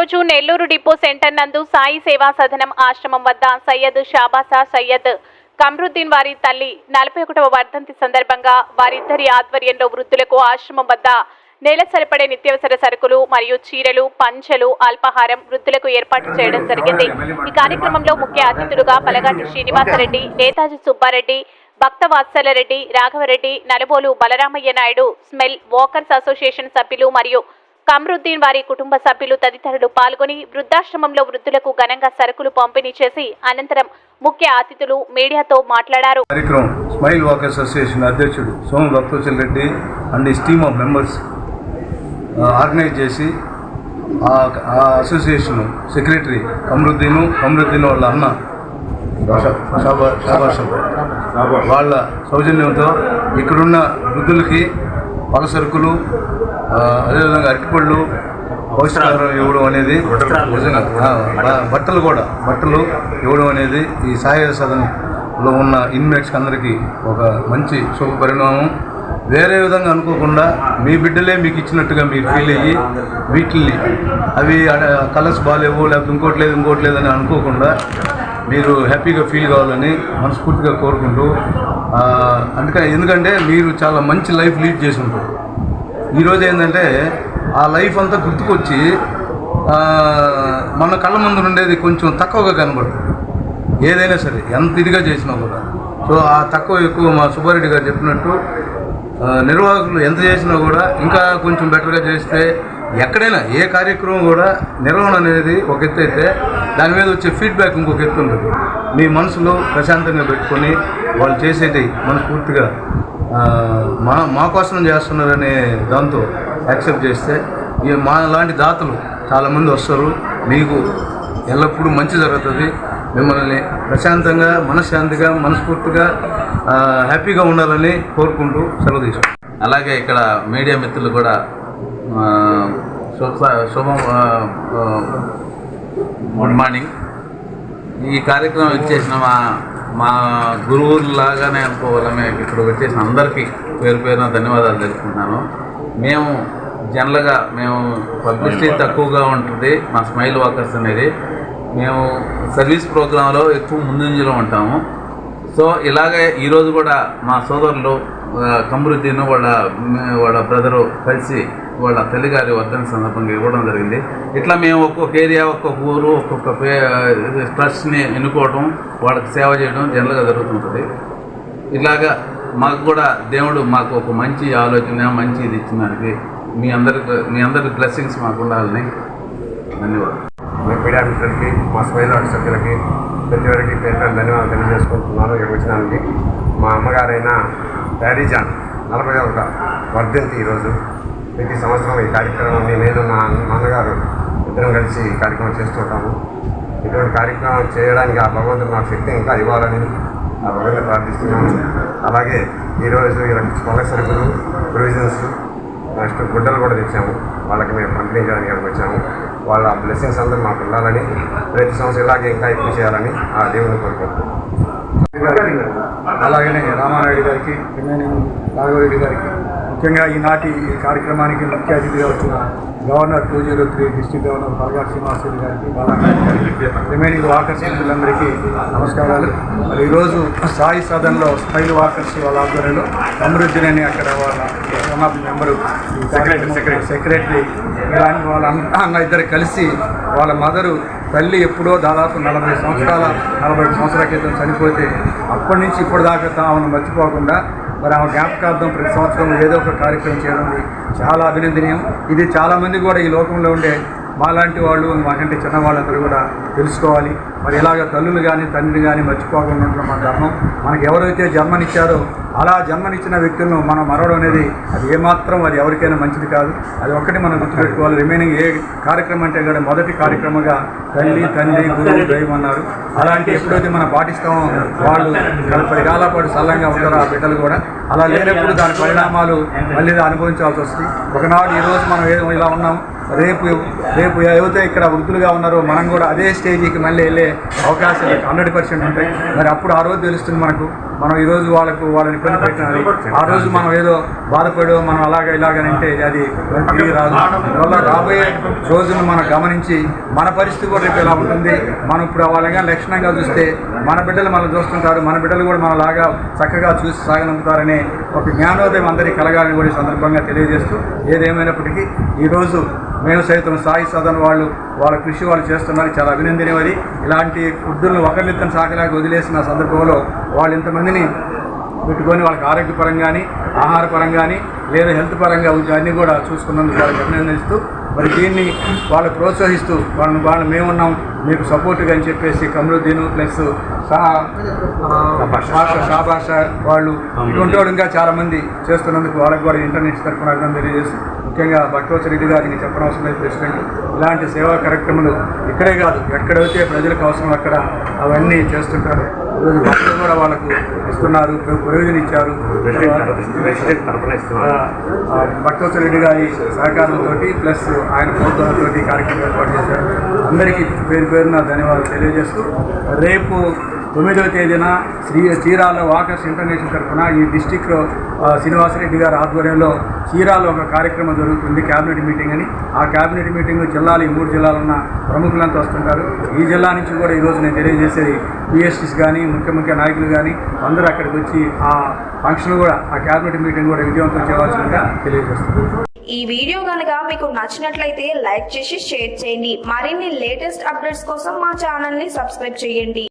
ఈరోజు Nellore depot centre నందు సాయి సేవా సదనం ఆశ్రమం వద్ద సయ్యద్ షాబాసా సయ్యద్ కమ్రుద్దీన్ వారి తల్లి 41వ వర్ధంతి సందర్భంగా వారిద్దరి ఆధ్వర్యంలో వృద్ధులకు ఆశ్రమం వద్ద నెల సరిపడే నిత్యావసర సరుకులు మరియు చీరలు, పంచెలు, అల్పాహారం వృద్ధులకు ఏర్పాటు చేయడం జరిగింది. ఈ కార్యక్రమంలో ముఖ్య అతిథులుగా Palagati Srinivasareddy, Netaji Subbareddy, Bhakta Vatsalareddy, Raghavareddy, Nalubolu Balaramaiah Naidu, smile walkers association సభ్యులు మరియు కమ్రుద్దీన్ వారి కుటుంబ సభ్యులు తదితరులు పాల్గొని వృద్ధాశ్రమంలో వృద్ధులకు ఘనంగా సరుకులు పంపిణీ చేసి అనంతరం ముఖ్య అతిథులు మీడియాతో మాట్లాడారు. కార్యక్రమం స్మైల్ వాకర్స్ అసోసియేషన్ అధ్యక్షుడు Somu Bhaktavatsalareddy and his team of members organize చేసి ఆ అసోసియేషన్ సెక్రటరీ కమ్రుద్దీన్ వాళ్ళ అన్న వాళ్ళ సౌజన్యంతో ఇక్కడున్న వృద్ధులకి పల సరుకులు, అదేవిధంగా అరటిపళ్ళు, పౌష్టికాహారం ఇవ్వడం అనేది బట్టలు ఇవ్వడం అనేది ఈ సాయి సదనంలో ఉన్న ఇన్మేట్స్కి అందరికీ ఒక మంచి శుభ పరిణామం. వేరే విధంగా అనుకోకుండా మీ బిడ్డలే మీకు ఇచ్చినట్టుగా మీరు ఫీల్ అయ్యి వీటిని అవి కలర్స్ బాగాలేవు లేకపోతే ఇంకోటి లేదని అనుకోకుండా మీరు హ్యాపీగా ఫీల్ కావాలని మనస్ఫూర్తిగా కోరుకుంటూ, ఎందుకంటే మీరు చాలా మంచి లైఫ్ లీడ్ చేసి ఉంటారు. ఈరోజు ఏంటంటే ఆ లైఫ్ అంతా గుర్తుకొచ్చి మన కళ్ళ ముందు ఉండేది కొంచెం తక్కువగా కనబడుతుంది. ఏదైనా సరే ఎంత ఇదిగా చేసినా కూడా. సో ఆ తక్కువ ఎక్కువ మా సుబ్బారెడ్డి గారు చెప్పినట్టు నిర్వాహకులు ఎంత చేసినా కూడా ఇంకా కొంచెం బెటర్గా చేస్తే ఎక్కడైనా ఏ కార్యక్రమం కూడా నిర్వహణ అనేది ఒక ఎత్తు అయితే దాని మీద వచ్చే ఫీడ్బ్యాక్ ఇంకొక ఎత్తు ఉంటుంది. మీ మనసులో ప్రశాంతంగా పెట్టుకొని వాళ్ళు చేసేది మనస్ఫూర్తిగా మా కోసం చేస్తున్నారనే దాంతో యాక్సెప్ట్ చేస్తే మా లాంటి దాతలు చాలామంది వస్తారు. మీకు ఎల్లప్పుడూ మంచి జరుగుతుంది. మిమ్మల్ని ప్రశాంతంగా, మనశ్శాంతిగా, మనస్ఫూర్తిగా, హ్యాపీగా ఉండాలని కోరుకుంటూ సెలవు తీసుకుంటాం. అలాగే ఇక్కడ మీడియా మిత్రులు కూడా గుడ్ మార్నింగ్. ఈ కార్యక్రమం ఇచ్చేసిన మా గురువులాగానే అనుకోవాలి. మేము ఇక్కడ వచ్చేసిన అందరికీ పేరున ధన్యవాదాలు తెలుసుకుంటున్నాను. మేము జనరల్గా పబ్లిసిటీ తక్కువగా ఉంటుంది మా స్మైల్ వాకర్స్ అనేది. మేము సర్వీస్ ప్రోగ్రాంలో ఎక్కువ ముందంజలో ఉంటాము. సో ఇలాగే ఈరోజు కూడా మా సోదరులు కమ్రుద్దీన్ వాళ్ళ బ్రదరు కలిసి వాళ్ళ తల్లిగారి వర్ధంతి సందర్భంగా ఇవ్వడం జరిగింది. ఇట్లా మేము ఒక్కొక్క ఏరియా, ఒక్కొక్క ఊరు, ఒక్కొక్క ట్రస్ట్ని ఎన్నుకోవడం, వాళ్ళకి సేవ చేయడం జనరల్గా జరుగుతుంటుంది. ఇలాగా మాకు కూడా దేవుడు మాకు ఒక మంచి ఆలోచన, మంచి ఇది ఇచ్చినందుకు మీ అందరి బ్లెస్సింగ్స్ మాకు ఉండాలని ధన్యవాదాలు. మీడియా మిత్రులకి, మా స్మైల్ వాకర్స్ సభ్యులకి, ప్రతి ఒక్కరికి పేరు ధన్యవాదాలు తెలియజేసుకుంటున్నాను. ఇక్కడికి వచ్చినానికి మా అమ్మగారైన ప్యారీజాన్ 41వ వర్ధంతి ఈరోజు. ప్రతి సంవత్సరం ఈ కార్యక్రమాన్ని నేను నా నాన్నగారు ఇద్దరం కలిసి ఈ కార్యక్రమం చేస్తుంటాము. ఇటువంటి కార్యక్రమం చేయడానికి ఆ భగవంతుడు నాకు శక్తి ఇంకా ఇవ్వాలని ఆ భగవంతుని ప్రార్థిస్తున్నాను. అలాగే ఈరోజు పళ్ళ సరుకులు, ప్రొవిజన్స్, నెక్స్ట్ గుడ్డలు కూడా తెచ్చాము. వాళ్ళకి మేము పంపిణీ చేయడానికి ఇక్కడికి వచ్చాము. వాళ్ళ బ్లెస్సింగ్స్ అందరూ మాకు ఉండాలని, ప్రతి సంవత్సరం ఇలాగే ఇంకా ఎక్కువ చేయాలని ఆ దేవుని కోరుకుంటున్నాం. అలాగనే రామానాయుడు గారికి, రాఘవరెడ్డి గారికి, ముఖ్యంగా ఈనాటి ఈ కార్యక్రమానికి ముఖ్య అతిథిగా వచ్చిన governor 203 district governor Palagati Srinivasareddy గారికి, రిమైనింగ్ వాకర్స్ మిత్రులందరికీ నమస్కారాలు. మరి ఈరోజు సాయి సదన్లో స్మైల్ వాకర్స్ వాళ్ళ ఆధ్వర్యంలో కమ్రుద్దీన్ అని అక్కడ వాళ్ళ మెంబరు సెక్రటరీ ఇలాంటి వాళ్ళ అన్న ఇద్దరు కలిసి వాళ్ళ తల్లి ఎప్పుడో దాదాపు 40 సంవత్సరాల క్రితం చనిపోతే అప్పటి నుంచి ఇప్పటిదాకా ఆమెను మర్చిపోకుండా మరి ఆమె జ్ఞాపకార్థం ప్రతి సంవత్సరం ఏదో ఒక కార్యక్రమం చేయడం చాలా అభినందనీయం. ఇది చాలామంది కూడా ఈ లోకంలో ఉండే మాలాంటి వాళ్ళు, మాకంటే చిన్నవాళ్ళందరూ కూడా తెలుసుకోవాలి. మరి ఇలాగ తల్లులు కానీ తండ్రిని కానీ మర్చిపోకుండా ఉండడం మన ధర్మం. మనకు ఎవరైతే జన్మనిచ్చారో అలా జన్మనిచ్చిన వ్యక్తులను మనం మరవడం అనేది అది ఏమాత్రం అది ఎవరికైనా మంచిది కాదు. అది ఒక్కటి మనం గుర్తుపెట్టుకోవాలి. రిమైనింగ్ ఏ కార్యక్రమం అంటే కూడా మొదటి కార్యక్రమంగా తల్లి, తండ్రి, గురువు, దైవం అన్నారు. అలాంటి ఎప్పుడైతే మనం పాటిస్తామో వాళ్ళు 10 కాలాల పాటు సల్లంగా ఉంటారు ఆ బిడ్డలు కూడా. అలా లేనప్పుడు దాని పరిణామాలు మళ్ళీ అనుభవించాల్సి వస్తుంది. ఒకనాడు ఈరోజు మనం ఇలా ఉన్నాం, రేపు ఏవైతే ఇక్కడ వృద్ధులుగా ఉన్నారో మనం కూడా అదే స్టేజీకి మళ్ళీ వెళ్ళే అవకాశాలు 100% ఉంటాయి. మరి అప్పుడు ఆ రోజు తెలుస్తుంది మనకు మనం ఈరోజు వాళ్ళని ఇబ్బంది పెట్టినది ఆ రోజు మనం ఏదో బాధపడో మనం ఇలాగనంటే అది తిరిగి రాదు. అందువల్ల రాబోయే రోజును మనం గమనించి మన పరిస్థితి కూడా రేపు ఎలా ఉంటుంది, మనం ఇప్పుడు వాళ్ళగా లక్షణంగా చూస్తే మన బిడ్డలు మనం చూస్తుంటారు, మన బిడ్డలు కూడా మనలాగా చక్కగా చూసి సాగనంపుతారనే ఒక జ్ఞానోదయం అందరికీ కలగాలని కూడా ఈ సందర్భంగా తెలియజేస్తూ, ఏదేమైనప్పటికీ ఈరోజు మేము సైతం సాయి సదన్ వాళ్ళ కృషి వాళ్ళు చేస్తున్నారు, చాలా అభినందనీయమది. ఇలాంటి వృద్ధులను ఒకరినిద్దరు సాకలాగా వదిలేసిన సందర్భంలో వాళ్ళు ఇంతమందిని పెట్టుకొని వాళ్ళకి ఆరోగ్యపరంగా కానీ ఆహారపరంగా కానీ లేదా హెల్త్ పరంగా అన్నీ కూడా చూసుకున్నందుకు వాళ్ళకి అభినందిస్తూ, మరి దీన్ని వాళ్ళు ప్రోత్సహిస్తూ వాళ్ళు మేమున్నాం మీకు సపోర్ట్గా అని చెప్పేసి కమరుద్దీన్ ప్లస్ షాబాష వాళ్ళు ఇటువంటి వాళ్ళు ఇంకా చాలామంది చేస్తున్నందుకు వాళ్ళకి కూడా ఇంటర్నెట్ తరఫున అభినందన తెలియజేస్తూ, ముఖ్యంగా భట్టవత్స రెడ్డి గారికి చెప్పనవసరం లేదు ప్రెసిడెంట్, ఇలాంటి సేవా కార్యక్రమాలు ఇక్కడే కాదు ఎక్కడైతే ప్రజలకు అవసరం అక్కడ అవన్నీ చేస్తుంటారు. ఈరోజు భక్తులు కూడా వాళ్ళకు ఇస్తున్నారు, ప్రయోజనం ఇచ్చారు. భట్టవత్స రెడ్డి గారి సహకారంతో ప్లస్ ఆయన ప్రోత్సాహంతో కార్యక్రమం ఏర్పాటు చేశారు. అందరికీ పేరు పేరున ధన్యవాదాలు తెలియజేస్తూ, రేపు 9వ తేదీన చీరాల వాకర్స్ ఇంటర్నేషనల్ తరఫున ఈ డిస్టిక్ శ్రీనివాసరెడ్డి గారి ఆధ్వర్యంలో చీరాలో ఒక కార్యక్రమం జరుగుతుంది, క్యాబినెట్ మీటింగ్ అని. ఆ క్యాబినెట్ మీటింగ్ జిల్లాలు ఈ 3 జిల్లాలు ఉన్న ప్రముఖులంతా వస్తుంటారు. ఈ జిల్లా నుంచి కూడా ఈరోజు నేను తెలియజేసేది పిఎస్టీస్ కానీ ముఖ్య నాయకులు కానీ అందరూ అక్కడికి వచ్చి ఆ ఫంక్షన్ కూడా ఆ క్యాబినెట్ మీటింగ్ కూడా విజయవంతం చేయవలసిందిగా తెలియజేస్తున్నారు. ఈ వీడియో కనుక మీకు నచ్చినట్లయితే లైక్ చేసి షేర్ చేయండి. మరిన్ని లేటెస్ట్ అప్డేట్స్ కోసం మా ఛానల్ ని సబ్స్క్రైబ్ చేయండి.